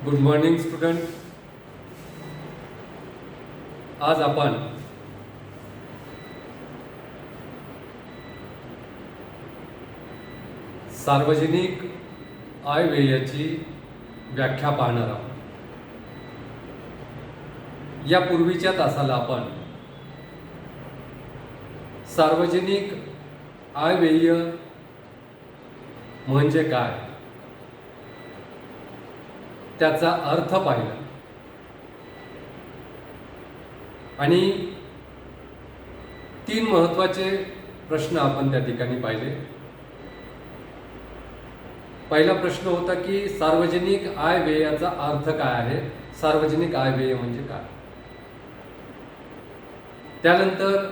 Good morning student. आज आपण सार्वजनिक आयव्ययाची व्याख्या पाहणार आहोत. या पूर्वीच्या तासाला आपण सार्वजनिक आयव्यय म्हणजे काय, त्याचा अर्थ पाहिला आणि 3 महत्त्वाचे प्रश्न आपण त्या ठिकाणी पाहिले. पहिला प्रश्न होता की सार्वजनिक आयव्ययाचा अर्थ काय आहे, सार्वजनिक आयव्यय म्हणजे काय. त्यानंतर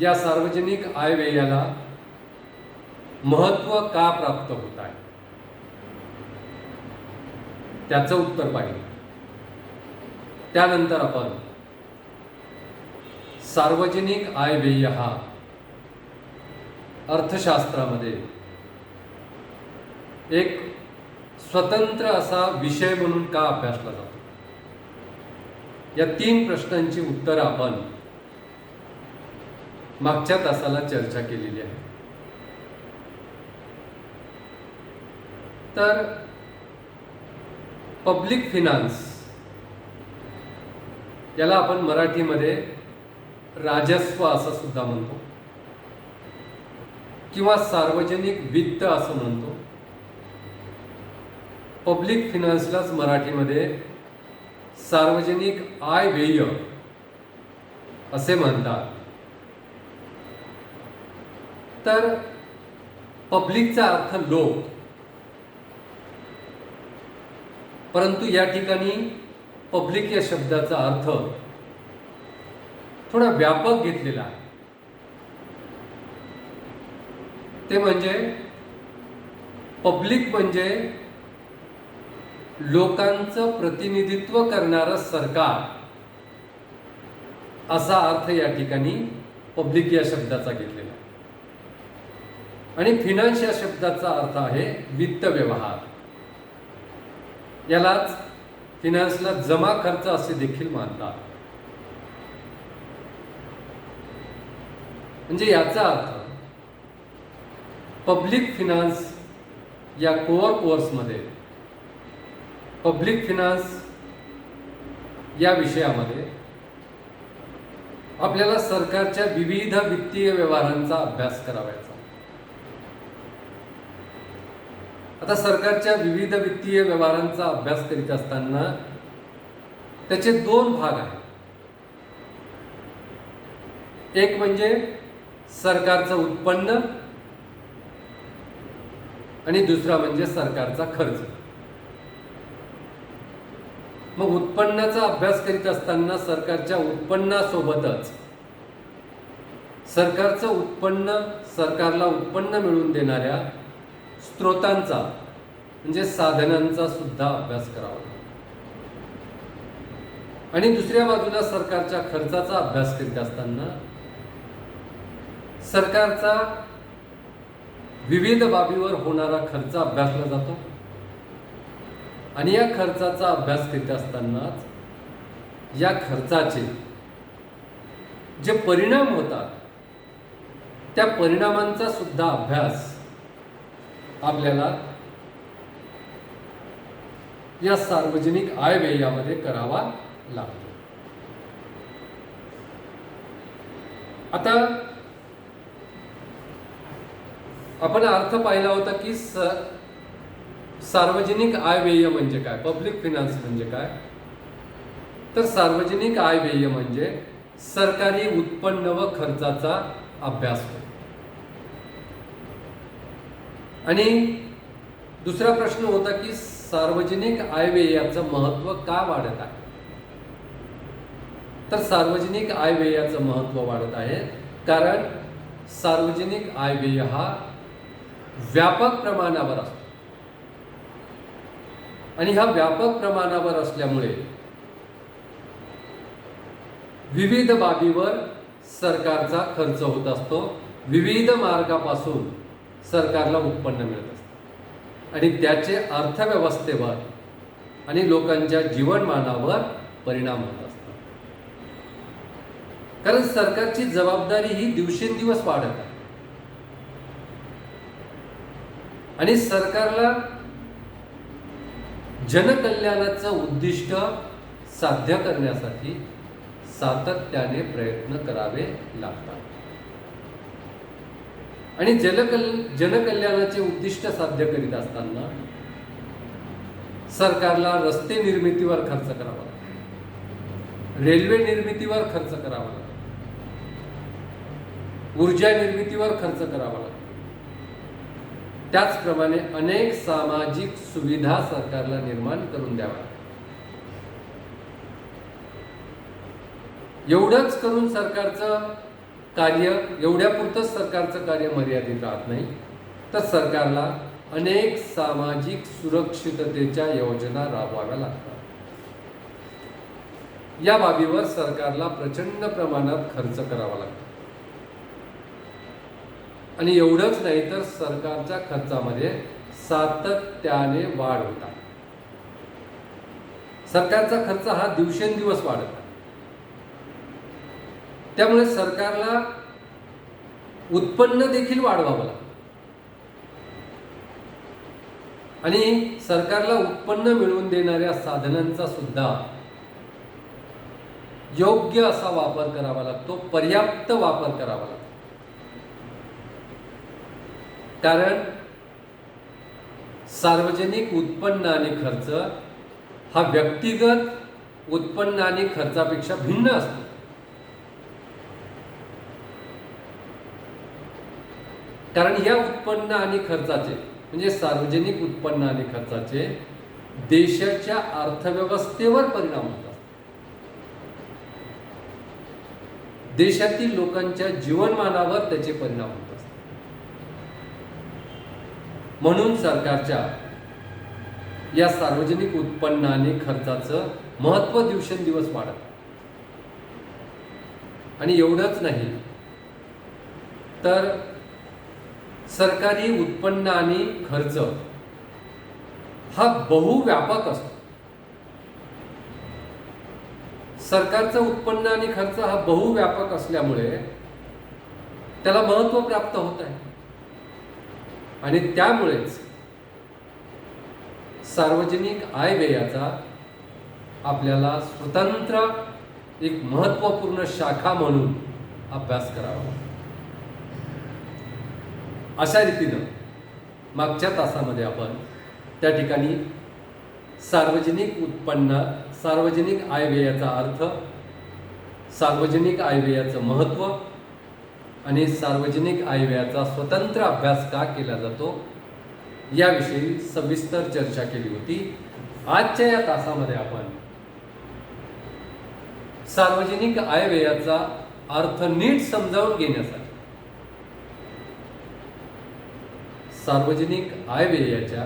या सार्वजनिक आयव्ययाला महत्त्व का प्राप्त होत आहे त्याचं उत्तर पाहिलं. त्यानंतर आपण सार्वजनिक आयव्यय हा अर्थशास्त्रामध्ये एक स्वतंत्र असा विषय म्हणून का अभ्यासला जातो, या 3 प्रश्नांची उत्तरं आपण मागच्या तासाला चर्चा केलेली आहे. तर पब्लिक फिनान्स याला आपण मराठीमध्ये राजस्व असं सुद्धा म्हणतो किंवा सार्वजनिक वित्त असं म्हणतो. पब्लिक फिनान्सलाच मराठीमध्ये सार्वजनिक आयव्यय असे म्हणतात. तर पब्लिकचा अर्थ लोक, परंतु या ठिकाणी पब्लिक या शब्दाचा अर्थ थोडा व्यापक घेतलेला आहे. ते म्हणजे पब्लिक म्हणजे लोकांचं प्रतिनिधित्व करणारं सरकार, असा अर्थ या ठिकाणी पब्लिक या शब्दाचा घेतलेला आहे. आणि फिनान्स या शब्दाचा अर्थ आहे वित्त व्यवहार. यालाच फिनान्सला जमा खर्च असे देखील मानतात. म्हणजे याचा अर्थ पब्लिक फिनान्स या कोअर कोर्समध्ये, पब्लिक फिनान्स या विषयामध्ये आपल्याला सरकारच्या विविध वित्तीय व्यवहारांचा अभ्यास करावायचा. आता सरकारच्या विविध वित्तीय व्यवहारांचा अभ्यास करीत असताना त्याचे 2 भाग आहेत. एक म्हणजे सरकारचं उत्पन्न आणि दुसरा म्हणजे सरकारचा खर्च. मग उत्पन्नाचा अभ्यास करीत असताना सरकारच्या उत्पन्नासोबतच सरकारचं उत्पन्न, सरकारला उत्पन्न मिळवून देणाऱ्या स्त्रोतांचा म्हणजे साधनांचा सुद्धा अभ्यास करावा. आणि दुसऱ्या बाजूला सरकारच्या खर्चाचा अभ्यास करीत असताना सरकारचा विविध बाबीवर होणारा खर्च अभ्यासला जातो. आणि या खर्चाचा अभ्यास करीत असतानाच या खर्चाचे जे परिणाम होतात त्या परिणामांचा सुद्धा अभ्यास आपल्याला या सार्वजनिक आयव्ययामध्ये करावा लागतो. आता आपण अर्थ पाहिला होता की सार्वजनिक आयव्यय म्हणजे काय, पब्लिक फिनान्स म्हणजे काय. तर सार्वजनिक आयव्यय म्हणजे सरकारी उत्पन्न व खर्चाचा अभ्यास होय. आणि दुसरा प्रश्न होता की सार्वजनिक आयव्ययाचं महत्त्व का वाढत आहे. तर सार्वजनिक आयव्ययाचं महत्त्व वाढत आहे कारण सार्वजनिक आयव्यय हा व्यापक प्रमाणावर असतो. आणि हा व्यापक प्रमाणावर असल्यामुळे विविध बाबीवर सरकारचा खर्च होत असतो. विविध मार्गापासून सरकारला उत्पन्न मिळत असते आणि त्याचे अर्थव्यवस्थेवर आणि लोकांच्या जीवनमानावर परिणाम होत असतात. कारण सरकारची जबाबदारी ही दिवसेंदिवस वाढत आहे आणि सरकारला जनकल्याणाचं उद्दिष्ट साध्य करण्यासाठी सातत्याने प्रयत्न करावे लागतात. आणि जनकल्याणाचे उद्दिष्ट साध्य करीत असताना सरकारला रस्ते निर्मितीवर खर्च करावा लागतो, रेल्वे निर्मितीवर खर्च करावा लागतो, ऊर्जा निर्मितीवर खर्च करावा लागतो. त्याचप्रमाणे अनेक सामाजिक सुविधा सरकारला निर्माण करून द्याव्या लागतात. एवढंच करून सरकारचं कार्य, एवढ्यापुरतंच सरकारचं कार्य मर्यादित राहत नाही, तर सरकारला अनेक सामाजिक सुरक्षिततेच्या योजना राबवाव्या लागतात. या बाबीवर सरकारला प्रचंड प्रमाणात खर्च करावा लागतो. आणि एवढंच नाही तर सरकारच्या खर्चामध्ये सातत्याने वाढ होत आहे. सरकारचा खर्च हा दिवसेंदिवस वाढत आहे. त्यामुळे सरकारला उत्पन्न देखील वाढवावं लागतं आणि सरकारला उत्पन्न मिळवून देणाऱ्या साधनांचा सुद्धा योग्य असा वापर करावा लागतो, पर्याप्त वापर करावा लागतो. कारण सार्वजनिक उत्पन्न आणि खर्च हा व्यक्तिगत उत्पन्न आणि खर्चापेक्षा भिन्न असतो. कारण या उत्पन्न आणि खर्चाचे म्हणजे सार्वजनिक उत्पन्न आणि खर्चाचे देशाच्या अर्थव्यवस्थेवर परिणाम होतात. देशातील लोकांच्या जीवनमानावर त्याचे परिणाम होत असतात. म्हणून सरकारच्या या सार्वजनिक उत्पन्न आणि खर्चाचं महत्त्व दिवसेंदिवस वाढत. आणि एवढंच नाही तर सरकारी उत्पन्न आणि खर्च हा बहुव्यापक असतो. सरकारचं उत्पन्न आणि खर्च हा बहुव्यापक असल्यामुळे त्याला महत्त्व प्राप्त होत आहे. आणि त्यामुळेच सार्वजनिक आयव्ययाचा आपल्याला स्वतंत्र एक महत्त्वपूर्ण शाखा म्हणून अभ्यास करावा लागतो. अशा रीतीनं मागच्या तासामध्ये आपण त्या ठिकाणी सार्वजनिक आयव्ययाचा अर्थ, सार्वजनिक आयव्ययाचं महत्त्व आणि सार्वजनिक आयव्ययाचा स्वतंत्र अभ्यास का केला जातो याविषयी सविस्तर चर्चा केली होती. आजच्या या तासामध्ये आपण सार्वजनिक आयव्ययाचा अर्थ नीट समजावून घेण्यासाठी सार्वजनिक आयव्ययाच्या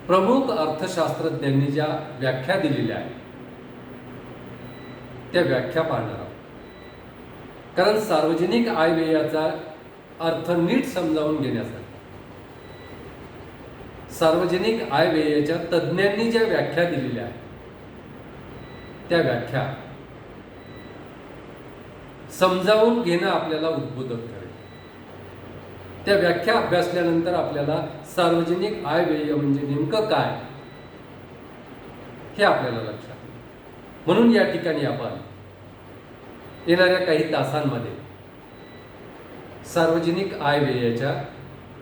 प्रमुख अर्थशास्त्रज्ञांनी ज्या व्याख्या दिलेल्या आहेत त्या व्याख्या पाहणार आहोत. कारण सार्वजनिक आयव्ययाचा अर्थ नीट समजावून घेण्यासाठी सार्वजनिक आयव्ययाच्या तज्ज्ञांनी ज्या व्याख्या दिलेल्या आहेत त्या व्याख्या समजावून घेणं आपल्याला उद्बोधक ठरेल. त्या व्याख्या अभ्यासल्यानंतर आपल्याला सार्वजनिक आयव्यय म्हणजे नेमकं काय हे आपल्याला लक्षात येईल. म्हणून या ठिकाणी आपण येणाऱ्या काही तासांमध्ये सार्वजनिक आयव्ययाच्या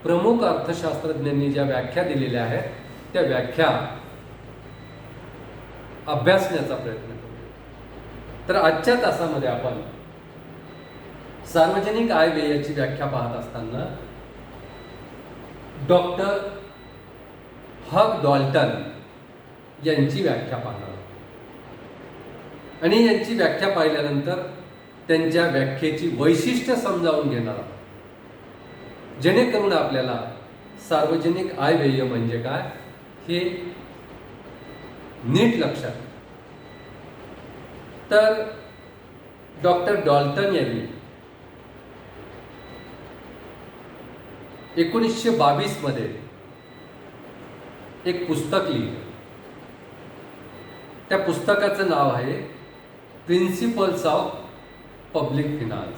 प्रमुख अर्थशास्त्रज्ञांनी ज्या व्याख्या दिलेल्या आहेत त्या व्याख्या अभ्यासण्याचा प्रयत्न करूया. तर आजच्या तासामध्ये आपण सार्वजनिक आयव्ययाची व्याख्या पाहत असताना डॉक्टर हग डॉल्टन यांची व्याख्या पाहणार आहोत. आणि यांची व्याख्या पाहिल्यानंतर त्यांच्या व्याख्येची वैशिष्ट्य समजावून घेणार आहोत, जेणेकरून आपल्याला सार्वजनिक आयव्यय म्हणजे काय हे नीट लक्षात येईल. तर डॉक्टर डॉल्टन यांनी 1922 मध्ये एक पुस्तक लिहिलं. त्या पुस्तकाचं नाव आहे प्रिन्सिपल्स ऑफ पब्लिक फिनान्स,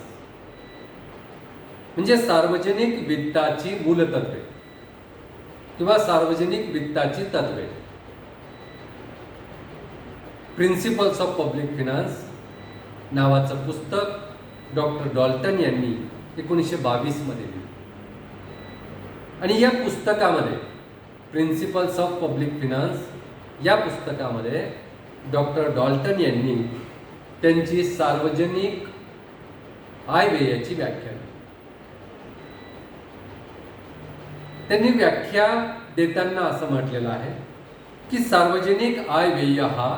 म्हणजे सार्वजनिक वित्ताची मूलतत्वे किंवा सार्वजनिक वित्ताची तत्वे. प्रिन्सिपल्स ऑफ पब्लिक फिनान्स नावाचं पुस्तक डॉक्टर डॉल्टन यांनी 1922 मध्ये लिहिलं. आणि या पुस्तकामध्ये प्रिन्सिपल्स ऑफ पब्लिक फिनान्स या पुस्तकामध्ये डॉक्टर डॉल्टन यांनी त्यांची सार्वजनिक आयव्ययाची व्याख्या दिली. त्यांनी व्याख्या देताना असं म्हटलेलं आहे की सार्वजनिक आयव्यय हा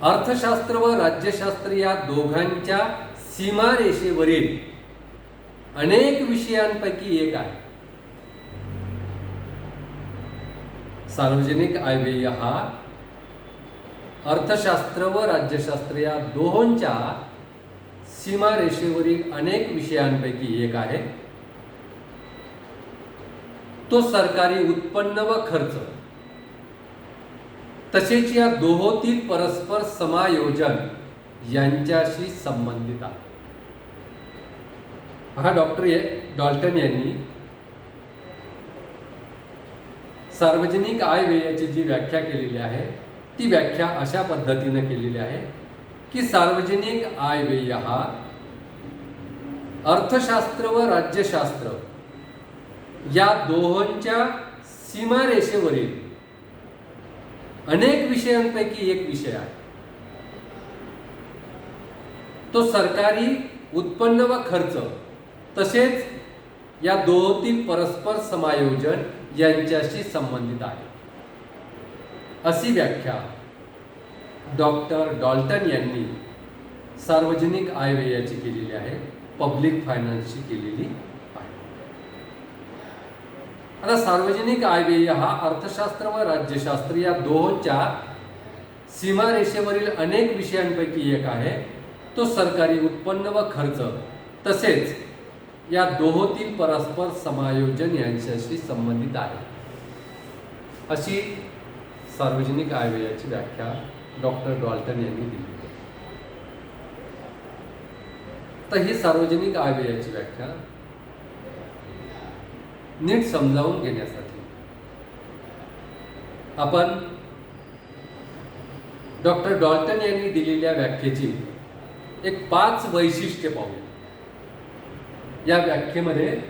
अर्थशास्त्र व राज्यशास्त्र या दोघांच्या सीमारेषेवरील अनेक विषयांपैकी एक आहे. सार्वजनिक आयव्यय हा अर्थशास्त्र व राज्यशास्त्र या दोहोंच्या सीमारेषेवरील अनेक विषयांपैकी एक आहे. तो सरकारी उत्पन्न व खर्च तसेच या दोहोतील परस्पर समायोजन यांच्याशी संबंधित आहे. हा डॉक्टर डॉल्टन यांनी सार्वजनिक आयव्ययाची जी व्याख्या केलेली आहे ती व्याख्या अशा पद्धतीने केलेली आहे की सार्वजनिक आयव्यय हा अर्थशास्त्र व राज्यशास्त्र या दोहोंच्या सीमारेषेवरील अनेक विषयांपैकी एक विषय आहे. तो सरकारी उत्पन्न व खर्च तसेच या दोहोतील परस्पर समायोजन यांच्याशी संबंधित आहे, अशी व्याख्या डॉक्टर डॉल्टन यांनी सार्वजनिक आयव्ययाची केलेली आहे, पब्लिक फायनान्सची केलेली आहे. आता सार्वजनिक आयव्यय हा अर्थशास्त्र व राज्यशास्त्र या दोहोंच्या सीमारेषेवरील अनेक विषयांपैकी एक आहे. तो सरकारी उत्पन्न व खर्च तसेच या दोहोतील परस्पर समायोजन यांच्याशी संबंधित आहे, अशी सार्वजनिक आयव्ययाची व्याख्या डॉक्टर डॉल्टन यांनी दिली. तर ही सार्वजनिक आयव्ययाची व्याख्या नीट समजावून घेण्यासाठी आपण डॉक्टर डॉल्टन यांनी दिलेल्या व्याख्येची एक 5 वैशिष्ट्ये पाहूया. या व्याख्येमध्ये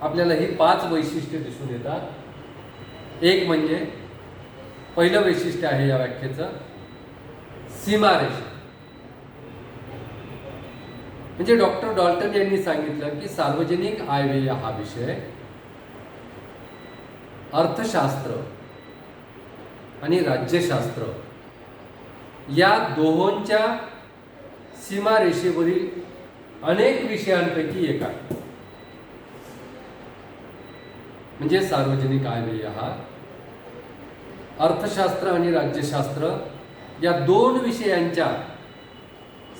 आपल्याला ही 5 वैशिष्ट्ये दिसून येतात. एक म्हणजे पहिलं वैशिष्ट्य आहे या व्याख्येचं सीमारेषा. म्हणजे डॉक्टर डॉल्टन यांनी सांगितलं की सार्वजनिक आयव्यय हा विषय अर्थशास्त्र आणि राज्यशास्त्र या दोहोंच्या सीमारेषेवरील अनेक विषयांपैकी एक आहे. म्हणजे सार्वजनिक आयव्यय हा अर्थशास्त्र आणि राज्यशास्त्र या दोन विषयांच्या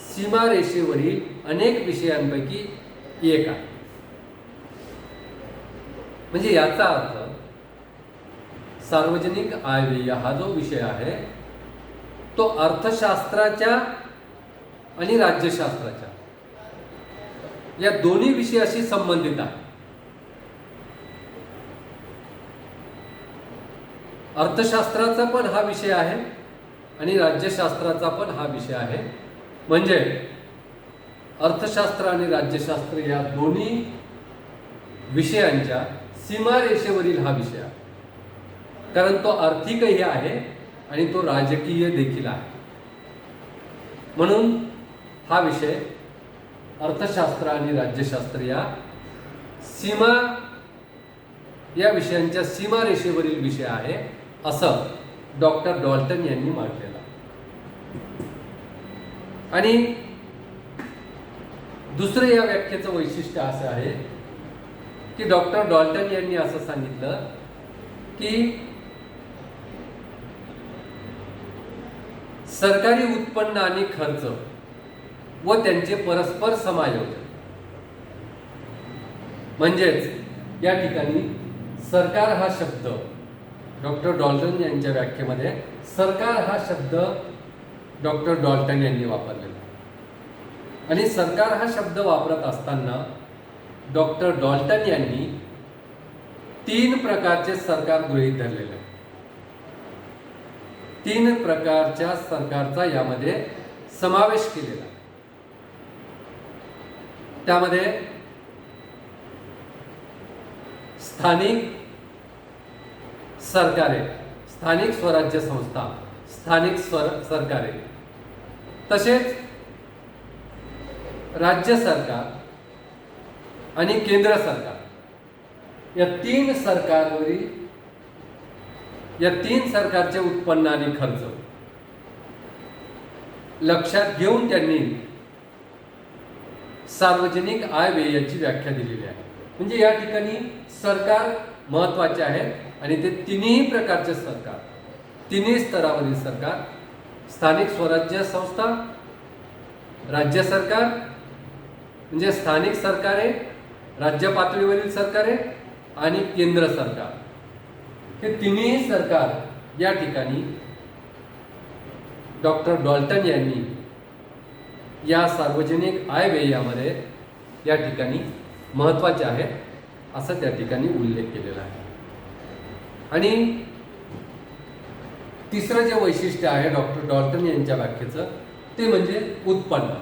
सीमारेषेवरील अनेक विषयांपैकी एक आहे. म्हणजे याचा अर्थ सार्वजनिक आयव्यय हा जो विषय आहे तो अर्थशास्त्राच्या आणि राज्यशास्त्राच्या या दोन्ही विषयाशी संबंधित आहे. अर्थशास्त्राचा पण हा विषय आहे आणि राज्यशास्त्राचा पण हा विषय आहे. म्हणजे अर्थशास्त्र आणि राज्यशास्त्र या दोन्ही विषयांच्या सीमारेषेवरील हा विषय आहे. कारण तो आर्थिकही आहे आणि तो राजकीय देखील आहे. म्हणून हा विषय अर्थशास्त्र आणि राज्यशास्त्र या विषयांच्या सीमारेषेवरील विषय आहे असं डॉक्टर डॉल्टन यांनी म्हटलेलं. आणि दुसरं या व्याख्येचं वैशिष्ट्य असं आहे की डॉक्टर डॉल्टन यांनी असं सांगितलं की सरकारी उत्पन्न आणि खर्च व त्यांचे परस्पर समायोजन, म्हणजेच या ठिकाणी सरकार हा शब्द डॉक्टर डॉल्टन यांच्या व्याख्येमध्ये सरकार हा शब्द डॉक्टर डॉल्टन यांनी वापरलेला आहे. आणि सरकार हा शब्द वापरत असताना डॉक्टर डॉल्टन यांनी 3 प्रकारचे सरकार गृहीत धरलेले आहे. 3 प्रकारच्या सरकारचा यामध्ये समावेश केलेला आहे. त्यामध्ये स्थानिक सरकारे, स्थानिक स्वराज्य संस्था, स्थानिक सरकारे, तसेच राज्य सरकार आणि केंद्र सरकार या 3 सरकारचे उत्पन्न आणि खर्च लक्षात घेऊन त्यांनी सार्वजनिक आय व्ययाची व्याख्या दिलेली आहे. म्हणजे या ठिकाणी सरकार महत्त्वाचे आहेत आणि ते 3ही प्रकारचे सरकार, 3ही स्तरावरील सरकार, स्थानिक स्वराज्य संस्था, राज्य सरकार म्हणजे स्थानिक सरकारे, राज्य पातळीवरील सरकारे आणि केंद्र सरकार, हे 3ही सरकार या ठिकाणी डॉक्टर डॉल्टन यांनी या सार्वजनिक आय व्ययामध्ये या ठिकाणी महत्त्वाचे आहेत असं त्या ठिकाणी उल्लेख केलेला आहे. आणि तिसरं जे वैशिष्ट्य आहे डॉक्टर डॉल्टन यांच्या व्याख्येचं ते म्हणजे उत्पन्न.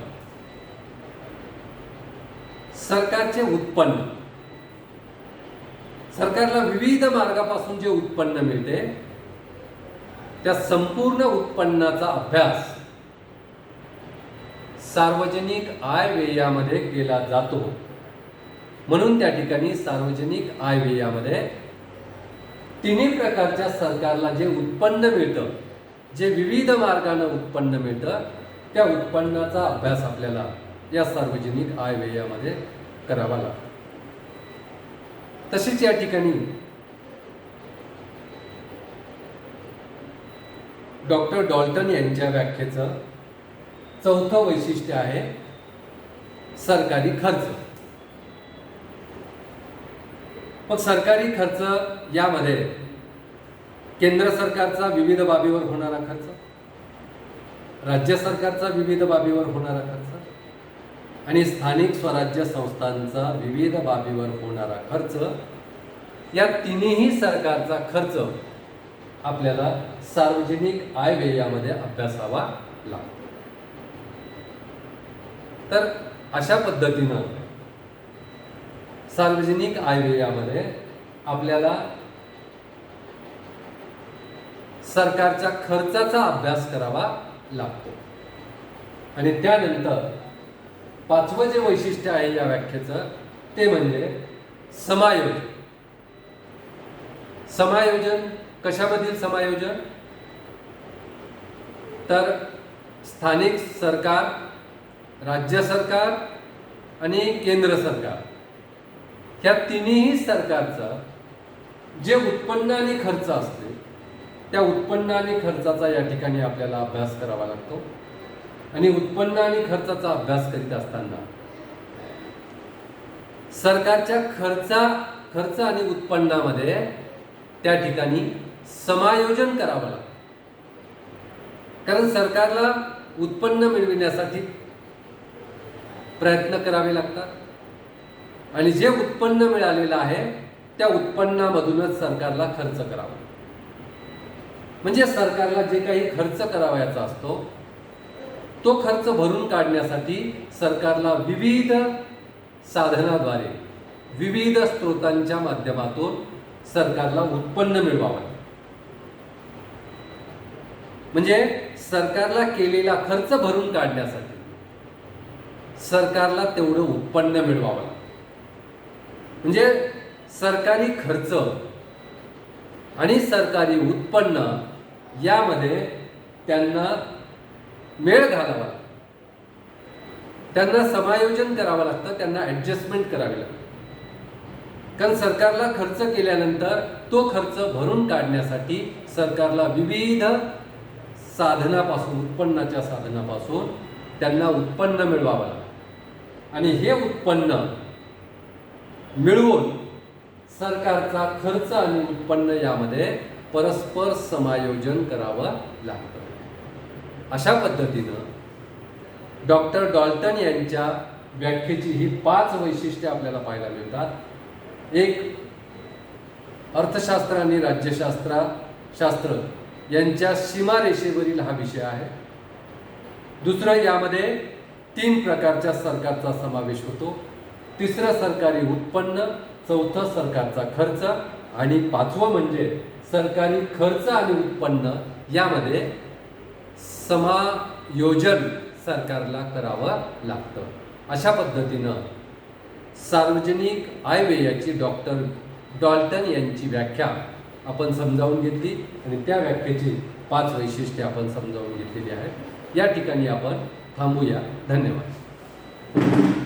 सरकारचे उत्पन्न, सरकारला विविध मार्गापासून जे उत्पन्न मिळते त्या संपूर्ण उत्पन्नाचा अभ्यास सार्वजनिक आय व्ययामध्ये केला जातो. म्हणून त्या ठिकाणी सार्वजनिक आय व्ययामध्ये 3ही प्रकारच्या सरकारला जे उत्पन्न मिळतं, जे विविध मार्गाने उत्पन्न मिळतं, त्या उत्पन्नाचा अभ्यास आपल्याला या सार्वजनिक आय व्ययामध्ये करावा लागतो. तसेच या ठिकाणी डॉक्टर डॉल्टन यांच्या व्याख्येचं 4थं वैशिष्ट्य आहे सरकारी खर्च. मग सरकारी खर्च यामध्ये केंद्र सरकारचा विविध बाबीवर होणारा खर्च, राज्य सरकारचा विविध बाबीवर होणारा खर्च आणि स्थानिक स्वराज्य संस्थांचा विविध बाबीवर होणारा खर्च, या 3ही सरकारचा खर्च आपल्याला सार्वजनिक आय व्ययामध्ये अभ्यासावा लागतो. तर अशा पद्धतीनं सार्वजनिक आय व्ययामध्ये आपल्याला सरकारच्या खर्चाचा अभ्यास करावा लागतो. आणि त्यानंतर 5वं जे वैशिष्ट्य आहे या व्याख्येचं ते म्हणजे समायोजन. समायोजन कशामधील समायोजन? तर स्थानिक सरकार, राज्य सरकार आणि केंद्र सरकार ह्या 3ही सरकारचं जे उत्पन्न आणि खर्च असते त्या उत्पन्न आणि खर्चाचा या ठिकाणी आपल्याला अभ्यास करावा लागतो. आणि उत्पन्न आणि खर्चाचा अभ्यास करीत असताना सरकारच्या खर्च आणि उत्पन्नामध्ये त्या ठिकाणी समायोजन करावं लागतं. कारण सरकारला उत्पन्न मिळविण्यासाठी प्रयत्न करावे लागतात आणि जे उत्पन्न मिळालेलं आहे त्या उत्पन्नामधूनच सरकारला खर्च करावा. म्हणजे सरकारला जे काही खर्च करावयाचा असतो तो खर्च भरून काढण्यासाठी सरकारला विविध साधनाद्वारे, विविध स्रोतांच्या माध्यमातून सरकारला उत्पन्न मिळवावं. म्हणजे सरकारला केलेला खर्च भरून काढण्यासाठी सरकारला तेवढं उत्पन्न मिळवावं. म्हणजे सरकारी खर्च आणि सरकारी उत्पन्न यामध्ये त्यांना मेळ घालावा लागतो, त्यांना समायोजन करावं लागतं, त्यांना ॲडजस्टमेंट करावी लागते. कारण सरकारला खर्च केल्यानंतर तो खर्च भरून काढण्यासाठी सरकारला विविध साधनापासून, उत्पन्नाच्या साधनापासून त्यांना उत्पन्न मिळवावं लागतं. आणि हे उत्पन्न मिळवून सरकारचा खर्च आणि उत्पन्न यामध्ये परस्पर समायोजन करावं लागतं। अशा पद्धतीनं डॉक्टर डॉल्टन यांच्या व्याख्येची ही 5 वैशिष्ट्ये आपल्याला पाहायला मिळतात। एक, अर्थशास्त्र आणि राज्यशास्त्र यांच्या सीमारेषेवरील हा विषय आहे। दुसरं, यामध्ये 3 प्रकारच्या सरकारचा समावेश होतो। तिसरं, सरकारी उत्पन्न। चौथं, सरकारचा खर्च। आणि 5वं म्हणजे सरकारी खर्च आणि उत्पन्न यामध्ये समायोजन सरकारला करावं लागतं। अशा पद्धतीनं सार्वजनिक आयव्ययाची डॉक्टर डॉल्टन यांची व्याख्या आपण समजावून घेतली आणि त्या व्याख्येची 5 वैशिष्ट्ये आपण समजावून घेतलेली आहेत। या ठिकाणी आपण थांबूया। धन्यवाद।